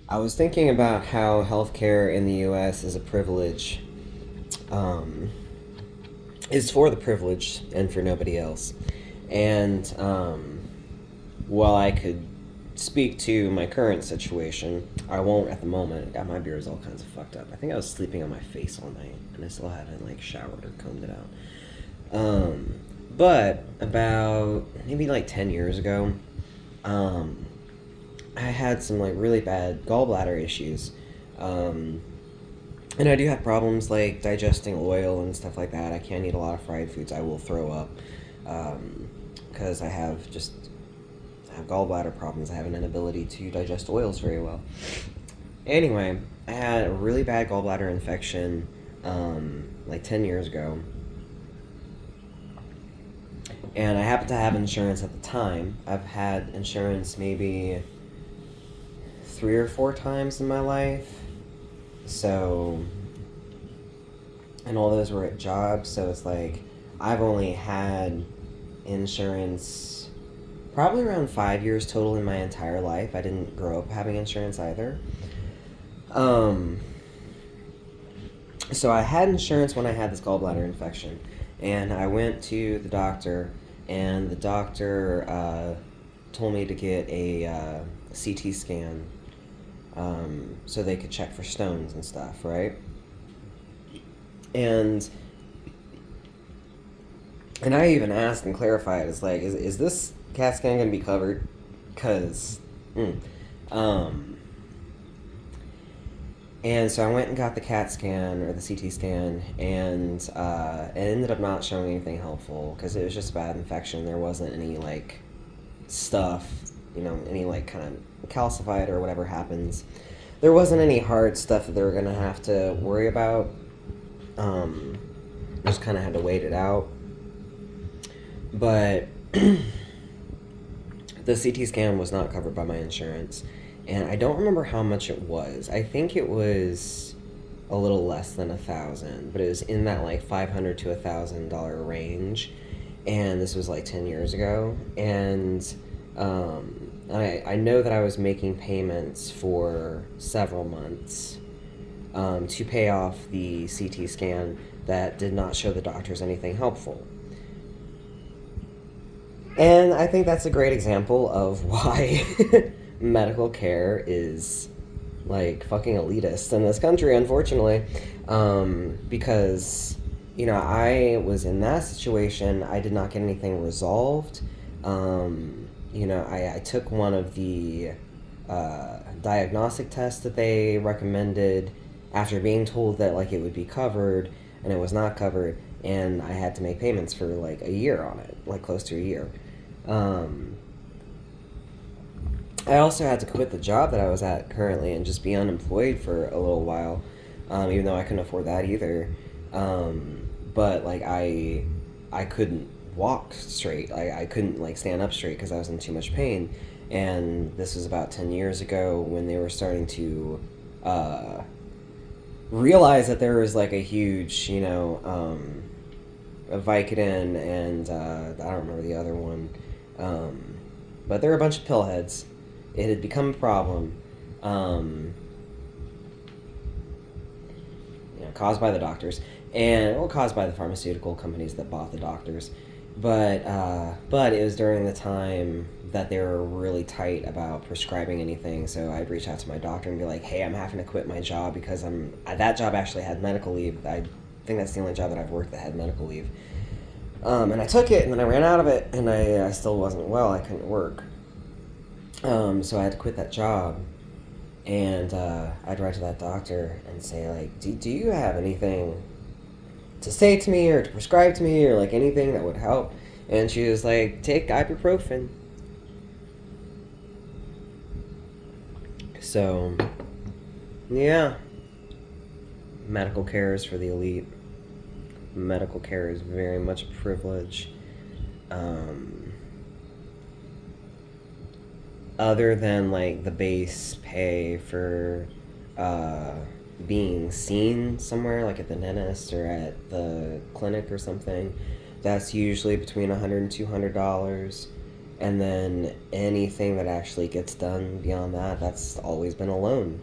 I was thinking about how healthcare in the U.S. is a privilege, um, is for the privileged and for nobody else. And while I could speak to my current situation, I won't at the moment. God, my beard is all kinds of fucked up. I think I was sleeping on my face all night, and I still haven't like showered or combed it out. But about maybe like 10 years ago, um, I had some like really bad gallbladder issues. Um, and I do have problems like digesting oil and stuff like that. I can't eat a lot of fried foods. I will throw up because I have gallbladder problems. I have an inability to digest oils very well. Anyway, I had a really bad gallbladder infection like 10 years ago. And I happened to have insurance at the time. I've had insurance maybe 3 or 4 times in my life. So, and all those were at jobs. So it's like I've only had insurance probably around 5 years total in my entire life. I didn't grow up having insurance either. Um, so I had insurance when I had this gallbladder infection, and I went to the doctor, and the doctor told me to get a CT scan so they could check for stones and stuff, right? And and I even asked and clarified, it's like, is this CAT scan gonna be covered? Cause, mm, um, and so I went and got the CAT scan or the CT scan, and it ended up not showing anything helpful because it was just a bad infection. There wasn't any like stuff, any like kind of calcified or whatever happens. There wasn't any hard stuff that they were gonna have to worry about. Um, just kind of had to wait it out. But the CT scan was not covered by my insurance, and I don't remember how much it was. I think it was a little less than 1,000, but it was in that like $500 to $1,000 range, and this was like 10 years ago. And I know that I was making payments for several months to pay off the CT scan that did not show the doctors anything helpful. And I think that's a great example of why medical care is like fucking elitist in this country, unfortunately. Because, I was in that situation. I did not get anything resolved. I took one of the diagnostic tests that they recommended after being told that like it would be covered, and it was not covered, and I had to make payments for like a year on it, like close to a year. Um, I also had to quit the job that I was at currently and just be unemployed for a little while, even though I couldn't afford that either. But like I couldn't walk straight. I couldn't like stand up straight because I was in too much pain. And this was about 10 years ago when they were starting to uh, realize that there was like a huge, a Vicodin and I don't remember the other one. Um, but there were a bunch of pillheads. It had become a problem, um, caused by the doctors, and well, caused by the pharmaceutical companies that bought the doctors. But it was during the time that they were really tight about prescribing anything. So I'd reach out to my doctor and be like, "Hey, I'm having to quit my job because that job actually had medical leave. I think that's the only job that I've worked that had medical leave." And I took it, and then I ran out of it, and I still wasn't well. I couldn't work. So I had to quit that job, and I'd write to that doctor and say, like, do you have anything to say to me or to prescribe to me or, like, anything that would help? And she was like, take ibuprofen. So, yeah, medical care is for the elite. Medical care is very much a privilege. Um, Other than like the base pay for uh, being seen somewhere, like at the dentist or at the clinic or something, that's usually between $100 and $200. And then anything that actually gets done beyond that, that's always been a loan.